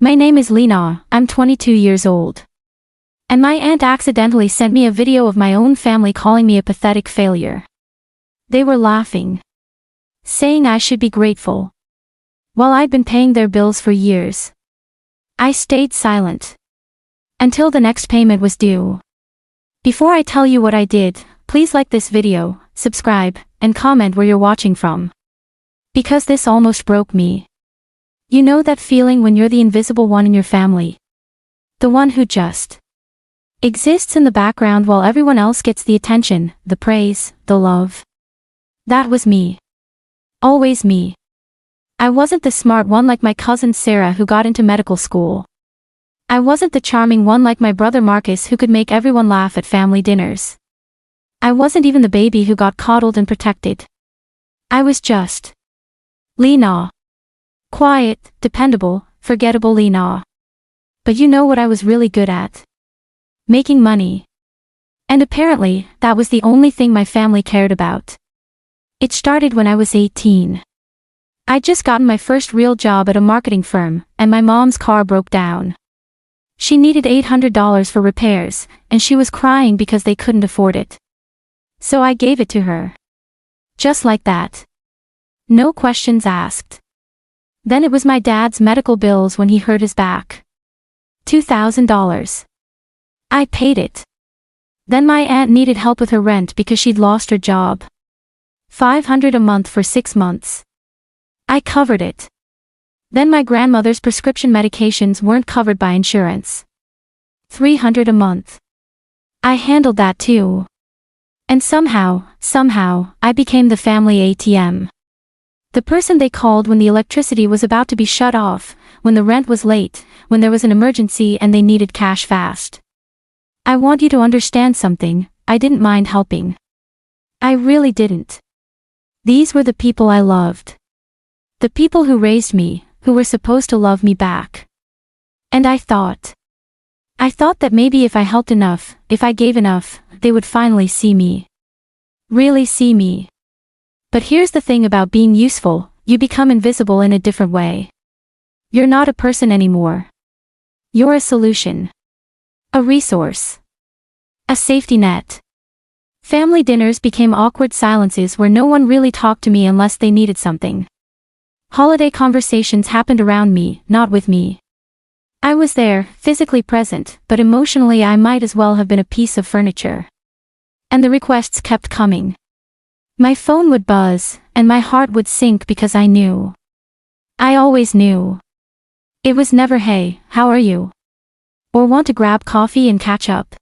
My name is Lena, I'm 22 years old. And my aunt accidentally sent me a video of my own family calling me a pathetic failure. They were laughing, saying I should be grateful, while I'd been paying their bills for years. I stayed silent until the next payment was due. Before I tell you what I did, please like this video, subscribe, and comment where you're watching from. Because this almost broke me. You know that feeling when you're the invisible one in your family? The one who just exists in the background while everyone else gets the attention, the praise, the love. That was me. Always me. I wasn't the smart one like my cousin Sarah who got into medical school. I wasn't the charming one like my brother Marcus who could make everyone laugh at family dinners. I wasn't even the baby who got coddled and protected. I was just Lena. Quiet, dependable, forgettable Lena. But you know what I was really good at? Making money. And apparently, that was the only thing my family cared about. It started when I was 18. I'd just gotten my first real job at a marketing firm, and my mom's car broke down. She needed $800 for repairs, and she was crying because they couldn't afford it. So I gave it to her. Just like that. No questions asked. Then it was my dad's medical bills when he hurt his back. $2,000. I paid it. Then my aunt needed help with her rent because she'd lost her job. $500 a month for 6 months. I covered it. Then my grandmother's prescription medications weren't covered by insurance. $300 a month. I handled that too. And somehow, I became the family ATM. The person they called when the electricity was about to be shut off, when the rent was late, when there was an emergency and they needed cash fast. I want you to understand something, I didn't mind helping. I really didn't. These were the people I loved. The people who raised me, who were supposed to love me back. And I thought that maybe if I helped enough, if I gave enough, they would finally see me. Really see me. But here's the thing about being useful, you become invisible in a different way. You're not a person anymore. You're a solution. A resource. A safety net. Family dinners became awkward silences where no one really talked to me unless they needed something. Holiday conversations happened around me, not with me. I was there, physically present, but emotionally I might as well have been a piece of furniture. And the requests kept coming. My phone would buzz, and my heart would sink because I knew. I always knew. It was never "Hey, how are you?" or "Want to grab coffee and catch up?"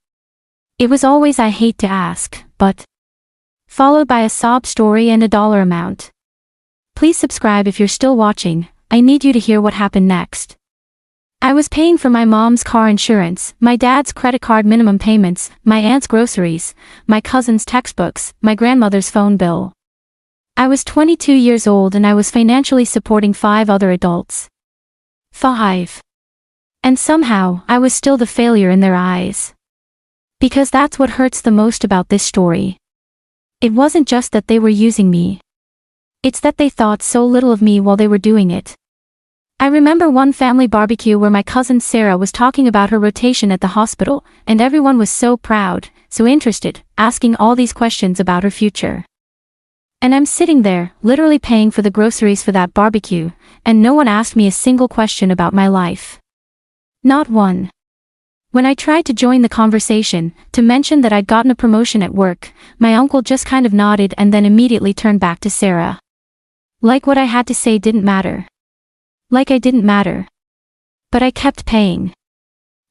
It was always "I hate to ask, but..." followed by a sob story and a dollar amount. Please subscribe if you're still watching, I need you to hear what happened next. I was paying for my mom's car insurance, my dad's credit card minimum payments, my aunt's groceries, my cousin's textbooks, my grandmother's phone bill. I was 22 years old and I was financially supporting 5 other adults. 5. And somehow, I was still the failure in their eyes. Because that's what hurts the most about this story. It wasn't just that they were using me. It's that they thought so little of me while they were doing it. I remember one family barbecue where my cousin Sarah was talking about her rotation at the hospital, and everyone was so proud, so interested, asking all these questions about her future. And I'm sitting there, literally paying for the groceries for that barbecue, and no one asked me a single question about my life. Not one. When I tried to join the conversation, to mention that I'd gotten a promotion at work, my uncle just kind of nodded and then immediately turned back to Sarah. Like what I had to say didn't matter. Like I didn't matter. But I kept paying.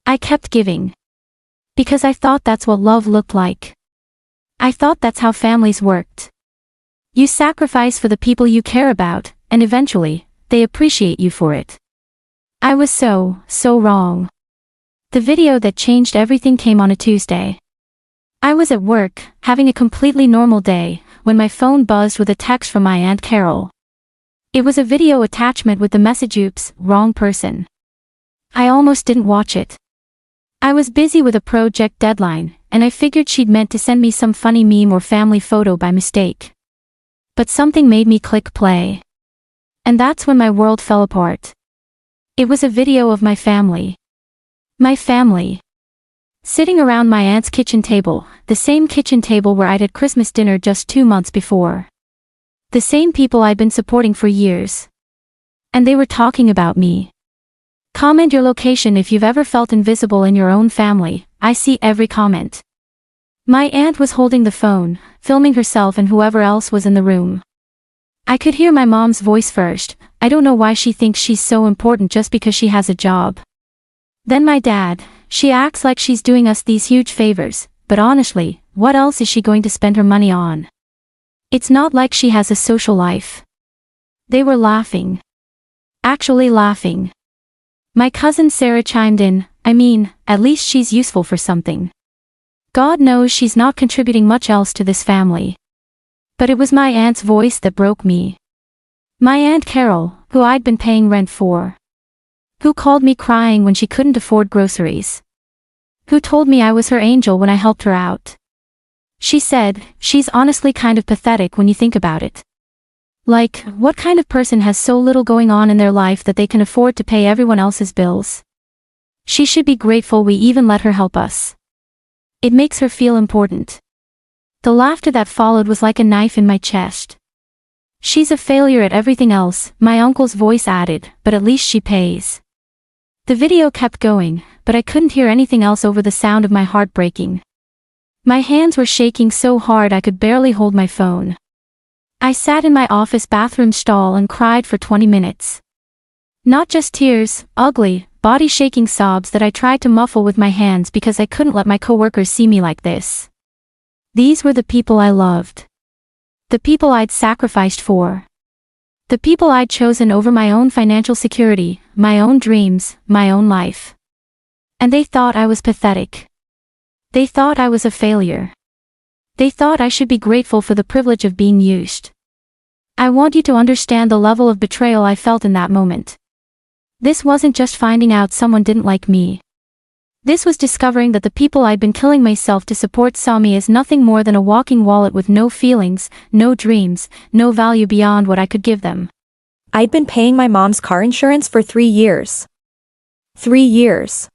I kept giving. Because I thought that's what love looked like. I thought that's how families worked. You sacrifice for the people you care about, and eventually, they appreciate you for it. I was so wrong. The video that changed everything came on a Tuesday. I was at work, having a completely normal day, when my phone buzzed with a text from my Aunt Carol. It was a video attachment with the message "Oops, wrong person." I almost didn't watch it. I was busy with a project deadline, and I figured she'd meant to send me some funny meme or family photo by mistake. But something made me click play. And that's when my world fell apart. It was a video of my family. My family. Sitting around my aunt's kitchen table, the same kitchen table where I'd had Christmas dinner just 2 months before. The same people I'd been supporting for years. And they were talking about me. Comment your location if you've ever felt invisible in your own family. I see every comment. My aunt was holding the phone, filming herself and whoever else was in the room. I could hear my mom's voice first. I don't know why she thinks she's so important just because she has a job. Then my dad. She acts like she's doing us these huge favors, but honestly, what else is she going to spend her money on? It's not like she has a social life. They were laughing. Actually laughing. My cousin Sarah chimed in, I mean, at least she's useful for something. God knows she's not contributing much else to this family. But it was my aunt's voice that broke me. My Aunt Carol, who I'd been paying rent for. Who called me crying when she couldn't afford groceries. Who told me I was her angel when I helped her out. She said, she's honestly kind of pathetic when you think about it. Like, what kind of person has so little going on in their life that they can afford to pay everyone else's bills? She should be grateful we even let her help us. It makes her feel important. The laughter that followed was like a knife in my chest. She's a failure at everything else, my uncle's voice added, but at least she pays. The video kept going, but I couldn't hear anything else over the sound of my heart breaking. My hands were shaking so hard I could barely hold my phone. I sat in my office bathroom stall and cried for 20 minutes. Not just tears, ugly, body-shaking sobs that I tried to muffle with my hands because I couldn't let my coworkers see me like this. These were the people I loved. The people I'd sacrificed for. The people I'd chosen over my own financial security, my own dreams, my own life. And they thought I was pathetic. They thought I was a failure. They thought I should be grateful for the privilege of being used. I want you to understand the level of betrayal I felt in that moment. This wasn't just finding out someone didn't like me. This was discovering that the people I'd been killing myself to support saw me as nothing more than a walking wallet with no feelings, no dreams, no value beyond what I could give them. I'd been paying my mom's car insurance for 3 years. 3 years.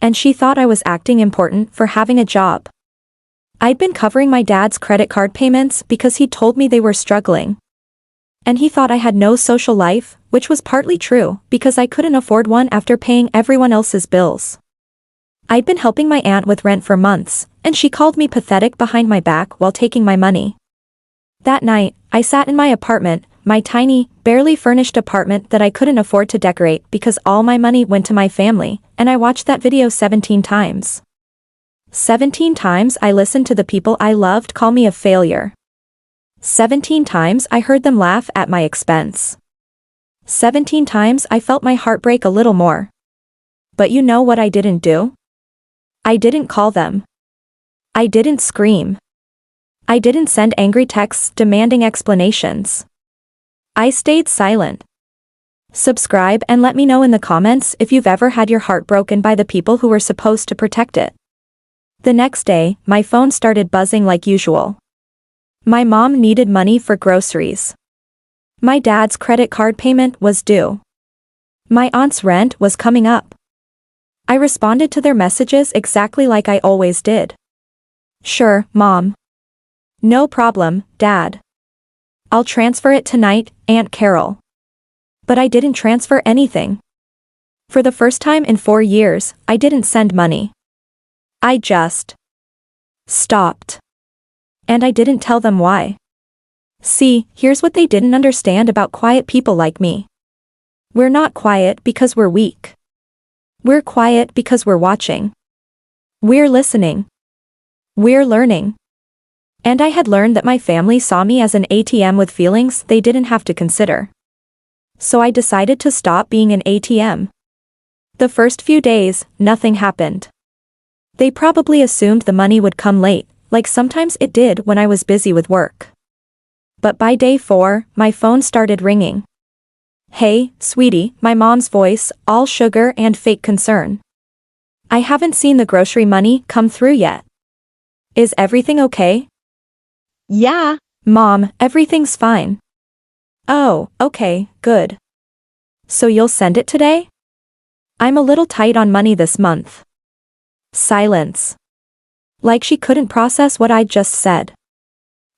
And she thought I was acting important for having a job. I'd been covering my dad's credit card payments because he told me they were struggling. And he thought I had no social life, which was partly true, because I couldn't afford one after paying everyone else's bills. I'd been helping my aunt with rent for months, and she called me pathetic behind my back while taking my money. That night, I sat in my apartment, my tiny, barely furnished apartment that I couldn't afford to decorate because all my money went to my family, and I watched that video 17 times. 17 times I listened to the people I loved call me a failure. 17 times I heard them laugh at my expense. 17 times I felt my heart break a little more. But you know what I didn't do? I didn't call them. I didn't scream. I didn't send angry texts demanding explanations. I stayed silent. Subscribe and let me know in the comments if you've ever had your heart broken by the people who were supposed to protect it. The next day, my phone started buzzing like usual. My mom needed money for groceries. My dad's credit card payment was due. My aunt's rent was coming up. I responded to their messages exactly like I always did. Sure, Mom. No problem, Dad. I'll transfer it tonight, Aunt Carol. But I didn't transfer anything. For the first time in 4 years, I didn't send money. I just stopped. And I didn't tell them why. See, here's what they didn't understand about quiet people like me. We're not quiet because we're weak. We're quiet because we're watching. We're listening. We're learning. And I had learned that my family saw me as an ATM with feelings they didn't have to consider. So I decided to stop being an ATM. The first few days, nothing happened. They probably assumed the money would come late, like sometimes it did when I was busy with work. But by day 4, my phone started ringing. Hey, sweetie, my mom's voice, all sugar and fake concern. I haven't seen the grocery money come through yet. Is everything okay? Yeah, Mom, everything's fine. Oh, okay, good. So you'll send it today? I'm a little tight on money this month. Silence. Like she couldn't process what I'd just said.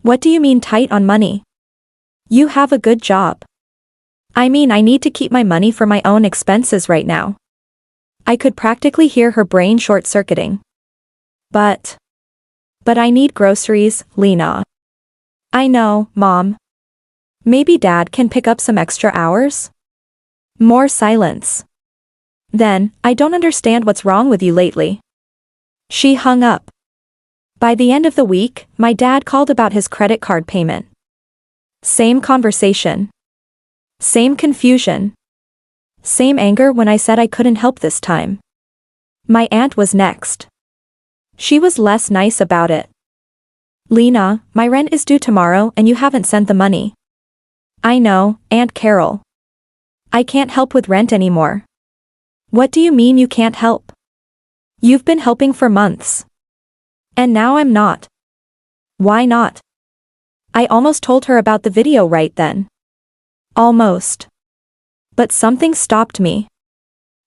What do you mean tight on money? You have a good job. I mean, I need to keep my money for my own expenses right now. I could practically hear her brain short-circuiting. But I need groceries, Lena. I know, Mom. Maybe Dad can pick up some extra hours? More silence. Then, I don't understand what's wrong with you lately. She hung up. By the end of the week, my dad called about his credit card payment. Same conversation. Same confusion. Same anger when I said I couldn't help this time. My aunt was next. She was less nice about it. Lena, my rent is due tomorrow and you haven't sent the money. I know, Aunt Carol. I can't help with rent anymore. What do you mean you can't help? You've been helping for months. And now I'm not. Why not? I almost told her about the video right then. Almost. But something stopped me.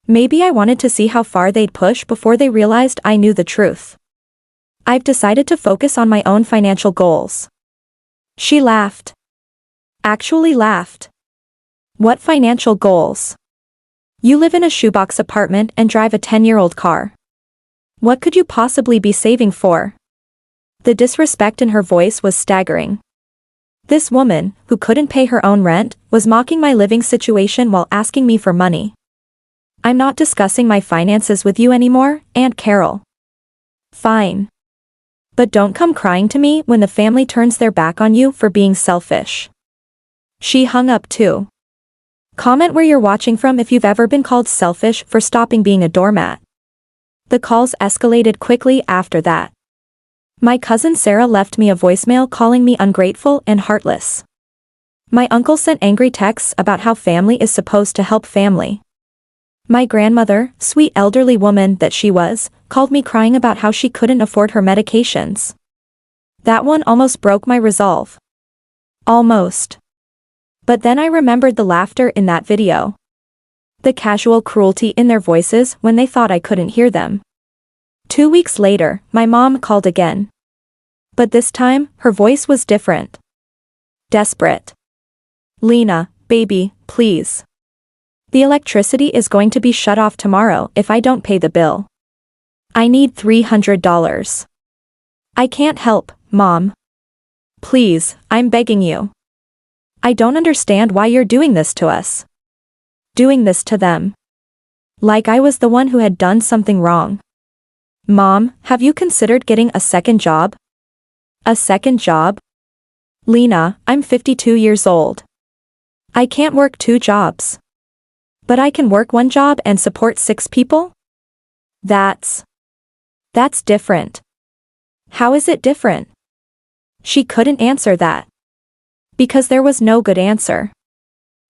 Maybe I wanted to see how far they'd push before they realized I knew the truth. I've decided to focus on my own financial goals. She laughed. Actually laughed. What financial goals? You live in a shoebox apartment and drive a 10-year-old car. What could you possibly be saving for? The disrespect in her voice was staggering. This woman, who couldn't pay her own rent, was mocking my living situation while asking me for money. I'm not discussing my finances with you anymore, Aunt Carol. Fine. But don't come crying to me when the family turns their back on you for being selfish. She hung up too. Comment where you're watching from if you've ever been called selfish for stopping being a doormat. The calls escalated quickly after that. My cousin Sarah left me a voicemail calling me ungrateful and heartless. My uncle sent angry texts about how family is supposed to help family. My grandmother, sweet elderly woman that she was, called me crying about how she couldn't afford her medications. That one almost broke my resolve. Almost. But then I remembered the laughter in that video. The casual cruelty in their voices when they thought I couldn't hear them. 2 weeks later, my mom called again. But this time, her voice was different. Desperate. Lena, baby, please. The electricity is going to be shut off tomorrow if I don't pay the bill. I need $300. I can't help, Mom. Please, I'm begging you. I don't understand why you're doing this to us. Doing this to them. Like I was the one who had done something wrong. Mom, have you considered getting a second job? A second job? Lena, I'm 52 years old. I can't work 2 jobs. But I can work 1 job and support 6 people? That's different. How is it different? She couldn't answer that. Because there was no good answer.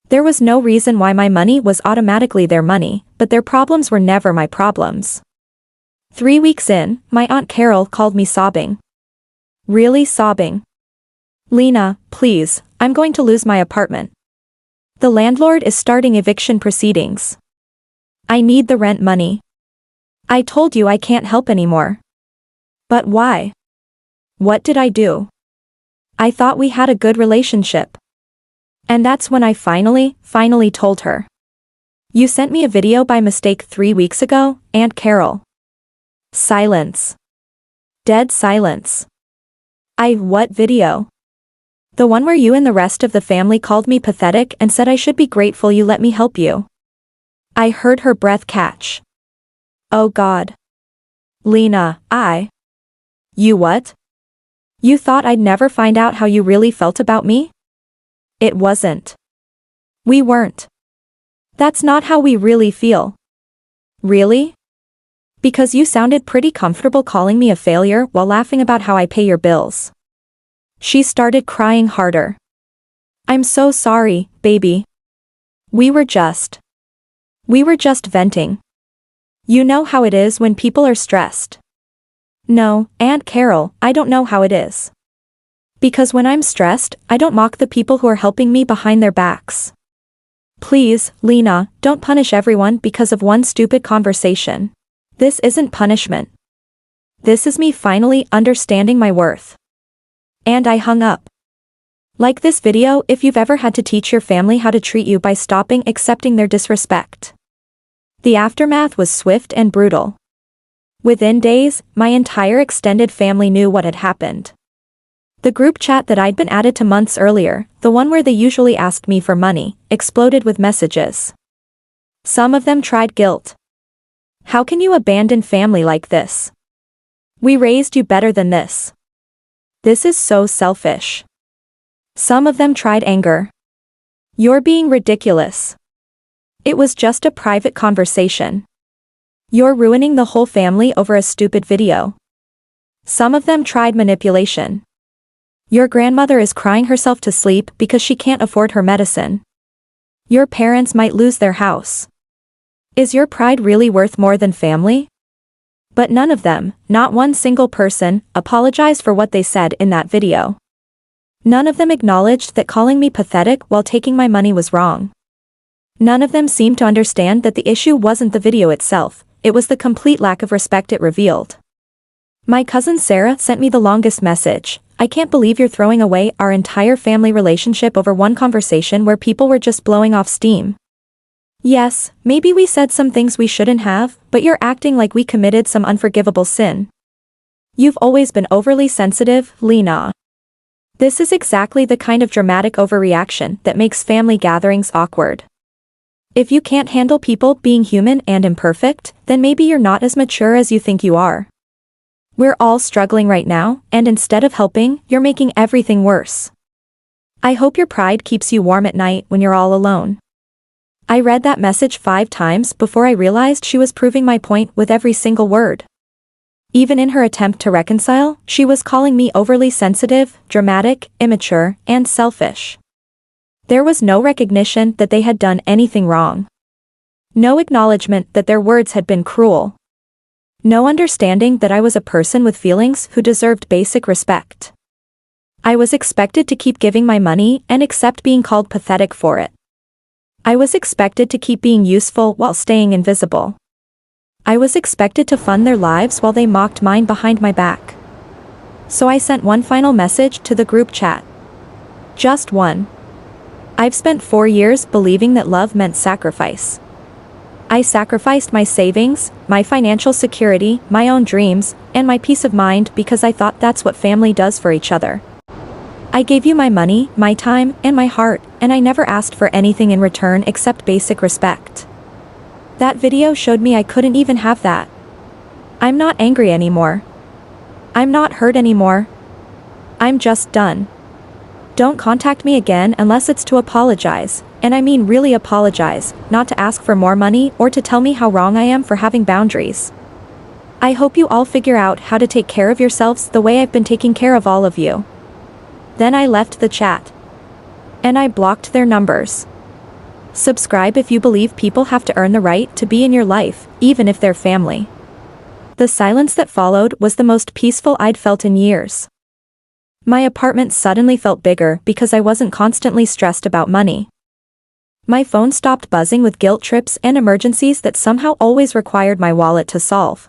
There was no reason why my money was automatically their money, but their problems were never my problems. 3 weeks in, my Aunt Carol called me sobbing. Really sobbing. Lena, please, I'm going to lose my apartment. The landlord is starting eviction proceedings. I need the rent money. I told you I can't help anymore. But why? What did I do? I thought we had a good relationship. And that's when I finally told her. You sent me a video by mistake 3 weeks ago, Aunt Carol. Silence. Dead silence. What video? The one where you and the rest of the family called me pathetic and said I should be grateful you let me help you. I heard her breath catch. Oh God. Lena, You what? You thought I'd never find out how you really felt about me? It wasn't. We weren't. That's not how we really feel. Really? Because you sounded pretty comfortable calling me a failure while laughing about how I pay your bills. She started crying harder. I'm so sorry, baby. We were just venting. You know how it is when people are stressed. No, Aunt Carol, I don't know how it is. Because when I'm stressed, I don't mock the people who are helping me behind their backs. Please, Lena, don't punish everyone because of one stupid conversation. This isn't punishment. This is me finally understanding my worth. And I hung up. Like this video if you've ever had to teach your family how to treat you by stopping accepting their disrespect. The aftermath was swift and brutal. Within days, my entire extended family knew what had happened. The group chat that I'd been added to months earlier, the one where they usually asked me for money, exploded with messages. Some of them tried guilt. How can you abandon family like this? We raised you better than this. This is so selfish. Some of them tried anger. You're being ridiculous. It was just a private conversation. You're ruining the whole family over a stupid video. Some of them tried manipulation. Your grandmother is crying herself to sleep because she can't afford her medicine. Your parents might lose their house. Is your pride really worth more than family? But none of them, not one single person, apologized for what they said in that video. None of them acknowledged that calling me pathetic while taking my money was wrong. None of them seemed to understand that the issue wasn't the video itself, it was the complete lack of respect it revealed. My cousin Sarah sent me the longest message. I can't believe you're throwing away our entire family relationship over one conversation where people were just blowing off steam. Yes, maybe we said some things we shouldn't have, but you're acting like we committed some unforgivable sin. You've always been overly sensitive, Lena. This is exactly the kind of dramatic overreaction that makes family gatherings awkward. If you can't handle people being human and imperfect, then maybe you're not as mature as you think you are. We're all struggling right now, and instead of helping, you're making everything worse. I hope your pride keeps you warm at night when you're all alone. I read that message 5 times before I realized she was proving my point with every single word. Even in her attempt to reconcile, she was calling me overly sensitive, dramatic, immature, and selfish. There was no recognition that they had done anything wrong. No acknowledgement that their words had been cruel. No understanding that I was a person with feelings who deserved basic respect. I was expected to keep giving my money and accept being called pathetic for it. I was expected to keep being useful while staying invisible. I was expected to fund their lives while they mocked mine behind my back. So I sent one final message to the group chat. Just one. I've spent 4 years believing that love meant sacrifice. I sacrificed my savings, my financial security, my own dreams, and my peace of mind because I thought that's what family does for each other. I gave you my money, my time, and my heart, and I never asked for anything in return except basic respect. That video showed me I couldn't even have that. I'm not angry anymore. I'm not hurt anymore. I'm just done. Don't contact me again unless it's to apologize, and I mean really apologize, not to ask for more money or to tell me how wrong I am for having boundaries. I hope you all figure out how to take care of yourselves the way I've been taking care of all of you. Then I left the chat. And I blocked their numbers. Subscribe if you believe people have to earn the right to be in your life, even if they're family. The silence that followed was the most peaceful I'd felt in years. My apartment suddenly felt bigger because I wasn't constantly stressed about money. My phone stopped buzzing with guilt trips and emergencies that somehow always required my wallet to solve.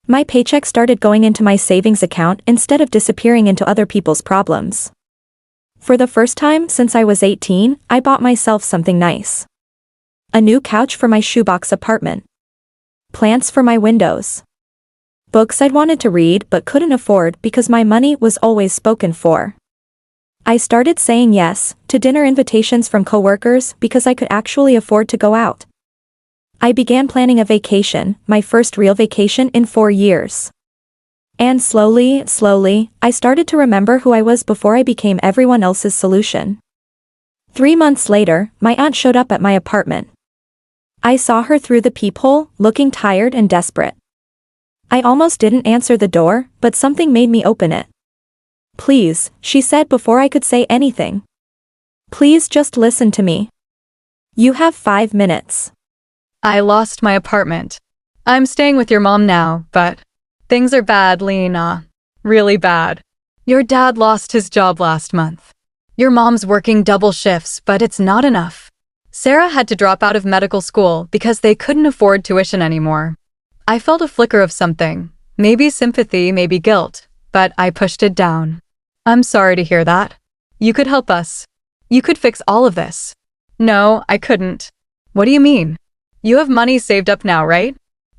My paycheck started going into my savings account instead of disappearing into other people's problems. For the first time since I was 18, I bought myself something nice. A new couch for my shoebox apartment. Plants for my windows. Books I'd wanted to read but couldn't afford because my money was always spoken for. I started saying yes to dinner invitations from coworkers because I could actually afford to go out. I began planning a vacation, my first real vacation in 4 years. And slowly, I started to remember who I was before I became everyone else's solution. 3 months later, my aunt showed up at my apartment. I saw her through the peephole, looking tired and desperate. I almost didn't answer the door, but something made me open it. Please, she said before I could say anything. Please just listen to me. You have 5 minutes. I lost my apartment. I'm staying with your mom now, but things are bad, Lena. Really bad. Your dad lost his job last month. Your mom's working double shifts, but it's not enough. Sarah had to drop out of medical school because they couldn't afford tuition anymore. I felt a flicker of something, maybe sympathy, maybe guilt, but I pushed it down. I'm sorry to hear that. You could help us. You could fix all of this. No, I couldn't. What do you mean? You have money saved up now, right?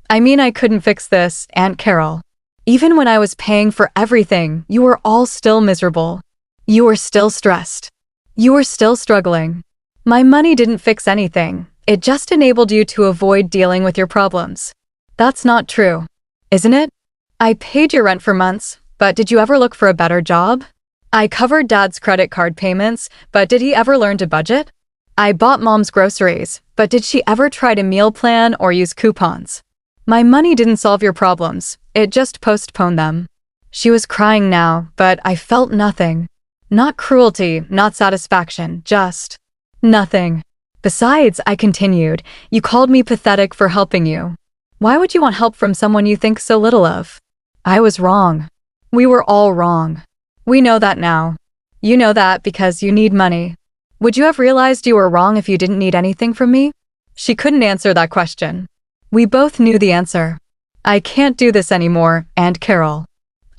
I mean, I couldn't fix this, Aunt Carol. Even when I was paying for everything, you were all still miserable. You were still stressed. You were still struggling. My money didn't fix anything. It just enabled you to avoid dealing with your problems. That's not true, isn't it? I paid your rent for months, but did you ever look for a better job? I covered Dad's credit card payments, but did he ever learn to budget? I bought Mom's groceries, but did she ever try to meal plan or use coupons? My money didn't solve your problems, it just postponed them. She was crying now, but I felt nothing. Not cruelty, not satisfaction, just nothing. Besides, I continued, you called me pathetic for helping you. Why would you want help from someone you think so little of? I was wrong. We were all wrong. We know that now. You know that because you need money. Would you have realized you were wrong if you didn't need anything from me? She couldn't answer that question. We both knew the answer. I can't do this anymore, Aunt Carol.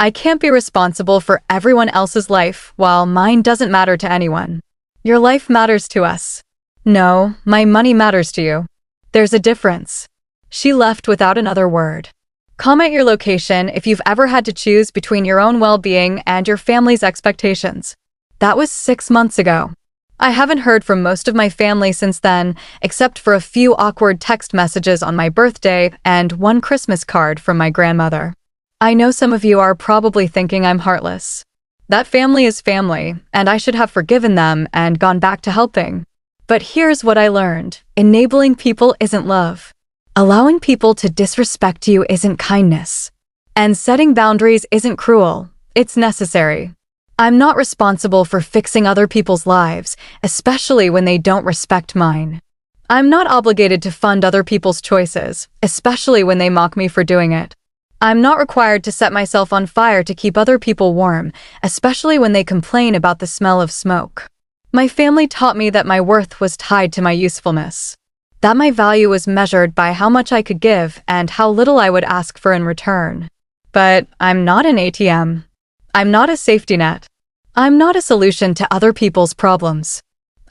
I can't be responsible for everyone else's life while mine doesn't matter to anyone. Your life matters to us. No, my money matters to you. There's a difference. She left without another word. Comment your location if you've ever had to choose between your own well-being and your family's expectations. That was 6 months ago. I haven't heard from most of my family since then, except for a few awkward text messages on my birthday and one Christmas card from my grandmother. I know some of you are probably thinking I'm heartless. That family is family, and I should have forgiven them and gone back to helping. But here's what I learned. Enabling people isn't love. Allowing people to disrespect you isn't kindness. And setting boundaries isn't cruel. It's necessary. I'm not responsible for fixing other people's lives, especially when they don't respect mine. I'm not obligated to fund other people's choices, especially when they mock me for doing it. I'm not required to set myself on fire to keep other people warm, especially when they complain about the smell of smoke. My family taught me that my worth was tied to my usefulness, that my value was measured by how much I could give and how little I would ask for in return. But I'm not an ATM. I'm not a safety net. I'm not a solution to other people's problems.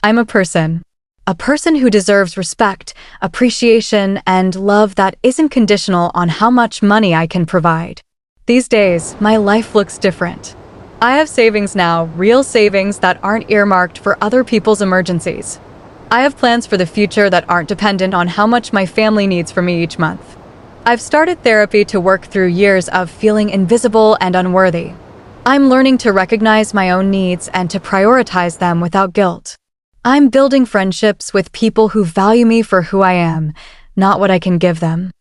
I'm a person who deserves respect, appreciation, and love that isn't conditional on how much money I can provide. These days, my life looks different. I have savings now, real savings that aren't earmarked for other people's emergencies. I have plans for the future that aren't dependent on how much my family needs from me each month. I've started therapy to work through years of feeling invisible and unworthy. I'm learning to recognize my own needs and to prioritize them without guilt. I'm building friendships with people who value me for who I am, not what I can give them.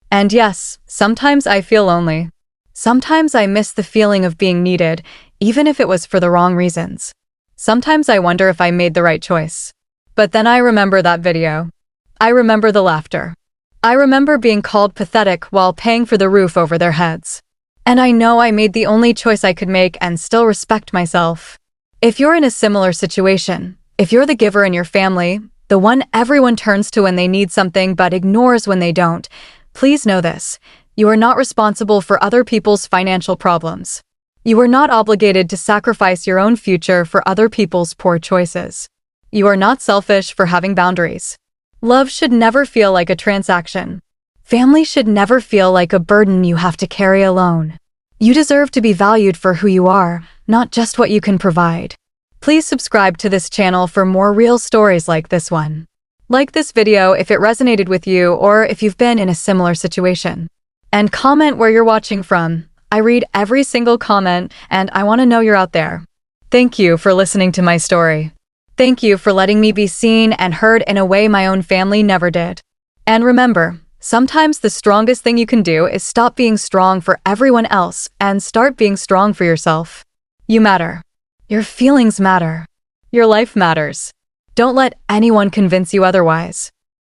And yes, sometimes I feel lonely. Sometimes I miss the feeling of being needed, even if it was for the wrong reasons. Sometimes I wonder if I made the right choice. But then I remember that video. I remember the laughter. I remember being called pathetic while paying for the roof over their heads. And I know I made the only choice I could make and still respect myself. If you're in a similar situation, if you're the giver in your family, the one everyone turns to when they need something but ignores when they don't, please know this. You are not responsible for other people's financial problems. You are not obligated to sacrifice your own future for other people's poor choices. You are not selfish for having boundaries. Love should never feel like a transaction. Family should never feel like a burden you have to carry alone. You deserve to be valued for who you are, not just what you can provide. Please subscribe to this channel for more real stories like this one. Like this video if it resonated with you or if you've been in a similar situation. And comment where you're watching from. I read every single comment and I want to know you're out there. Thank you for listening to my story. Thank you for letting me be seen and heard in a way my own family never did. And remember, sometimes the strongest thing you can do is stop being strong for everyone else and start being strong for yourself. You matter. Your feelings matter. Your life matters. Don't let anyone convince you otherwise.